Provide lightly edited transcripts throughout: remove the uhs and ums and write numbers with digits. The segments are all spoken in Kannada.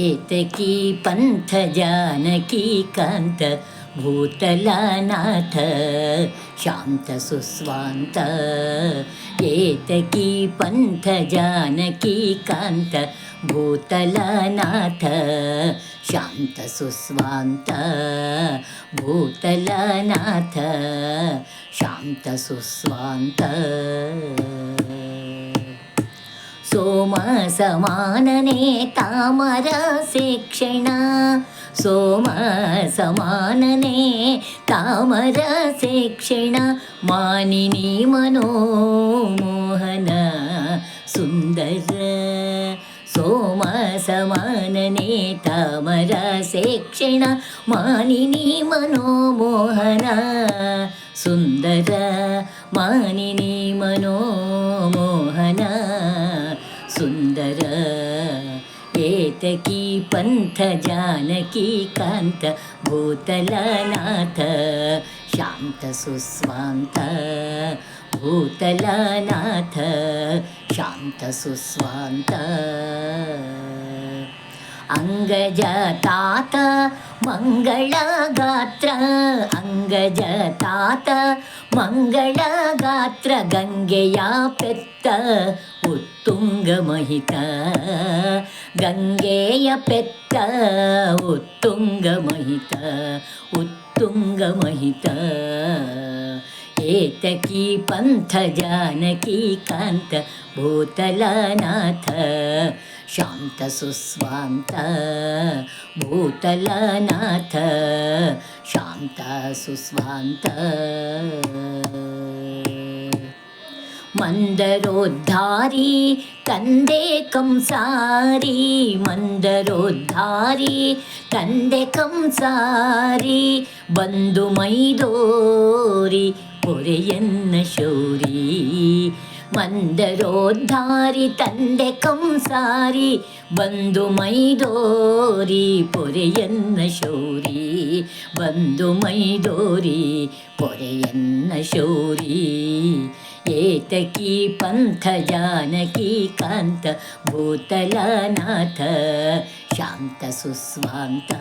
ಏತಕಿ ಪಂಥ ಜಾನಕಿ ಕಾಂತ ಭೂತಲನಾಥ ಶಾಂತ ಸುಸ್ವಾಂತ. ಏತಕಿ ಪಂಥ ಜಾನಕಿ ಕಾಂತ ಭೂತಲನಾಥ ಶಾಂತ ಸುಸ್ವಾಂತ. ಭೂತಲನಾಥ ಶಾಂತ ಸುಸ್ವಾಂತ. ಸೋಮ ಸಮಾನನೆ ತಾಮರ ಸೇಕ್ಷಣ. ಸೋಮ ಸಮಾನನೆ ತಾಮರ ಸೇಕ್ಷಣ. ಮಾನಿನಿ ಮನೋಮೋಹನ ಸುಂದರ. ಸೋಮ ಸಮಾನನೆ ತಾಮರ ಸೇಕ್ಷಣ. ಮಾನಿನಿ ಮನೋಮೋಹನ ಸುಂದರ. ಮಾನಿನಿ ಮನೋಮೋಹನ ಸುಂದರ. ಏತಕಿ ಪಂಥ ಜಾನಕಿ ಕಾಂತ ಭೂತಲನಾಥ ಶಾಂತ ಸುಸ್ವಾಂತ. ಭೂತಲನಾಥ ಶಾಂತ ಸುಸ್ವಾಂತ. ಅಂಗಜತಾತ ಮಂಗಳಗಾತ್ರ. ಅಂಗಜತಾತ ಮಂಗಳಗಾತ್ರ. ಗಂಗೆಯ ಪೆತ್ತ ಉತ್ತುಂಗ ಮಹಿತ. ಗಂಗೆಯ ಪೆತ್ತ ಉತ್ತುಂಗ ಮಹಿತ. ಉತ್ತುಂಗ ಮಹಿತ. ಏತಕಿ ಪಂಥ ಜಾನಕಿ ಕಾಂತ ಭೂತಲನಾಥ ಶಾಂತ ಸುಸ್ವಾಂತ. ಭೂತಲನಾಥ ಶಾಂತ ಸುಸ್ವಾಂತ. ಮಂದರೋದ್ಧಾರಿ ತಂದೆ ಕಂಸಾರಿ. ಮಂದರೋದ್ಧಾರಿ ತಂದೆ ಕಂಸಾರಿ. ಬಂದು ಮೈದೋರಿ ಪೊರೆಯನ್ನ ಶೌರಿ. ಮಂದರೋದ್ಧಾರಿ ತಂದೆ ಕಂಸಾರಿ. ಬಂದು ಮೈದೋರಿ ಪೊರೆಯನ್ನ ಶೌರಿ. ಬಂದು ಮೈದೋರಿ ಪೊರೆಯನ್ನ ಶೌರಿ. ಏತಕಿ ಪಂಥ ಜಾನಕಿ ಕಾಂತ ಭೂತಲನಾಥ ಶಾಂತ ಸುಸ್ವಾಂತ.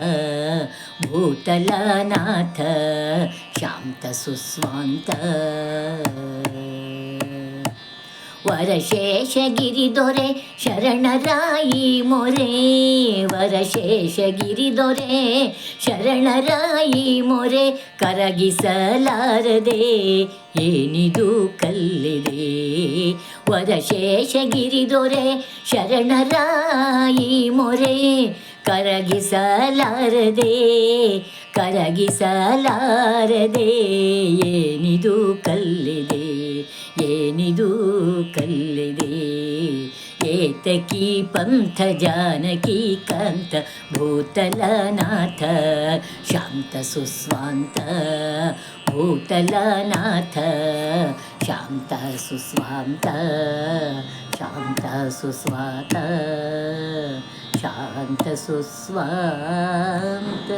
ಭೂತಲನಾಥ ಶಾಂತ ಸುಸ್ವಾಂತ. ವರಶೇಷಗಿರಿ ದೊರೆ ಶರಣರಾಯಿ ಮೊರೆ. ವರಶೇಷಗಿರಿ ದೊರೆ ಶರಣರಾಯಿ ಮೊರೆ. ಕರಗಿಸಲಾರದೆ ಏನಿದು ಕಲ್ಲಿದೆ. ವರಶೇಷಗಿರಿ ದೊರೆ ಶರಣರಾಯಿ ಮೊರೆ. ಕರಗಿಸಲಾರದೆ ಕರಗಿಸಲಾರದೆ ಏನಿದು ಕಲ್ಲಿದೆ. ಏನಿದು ಕಲ್ಲಿದೆ. ಏತಕಿ ಪಂಥ ಜಾನಕಿ ಕಾಂತ ಭೂತಲನಾಥ ಶಾಂತ ಸುಸ್ವಾಂತ. ಭೂತಲನಾಥ ಶಾಂತ ಸುಸ್ವಾಂತ. ಶಾಂತ ಸುಸ್ವಾಂತ. ಶಾಂತ ಸುಸ್ವಾಂತ.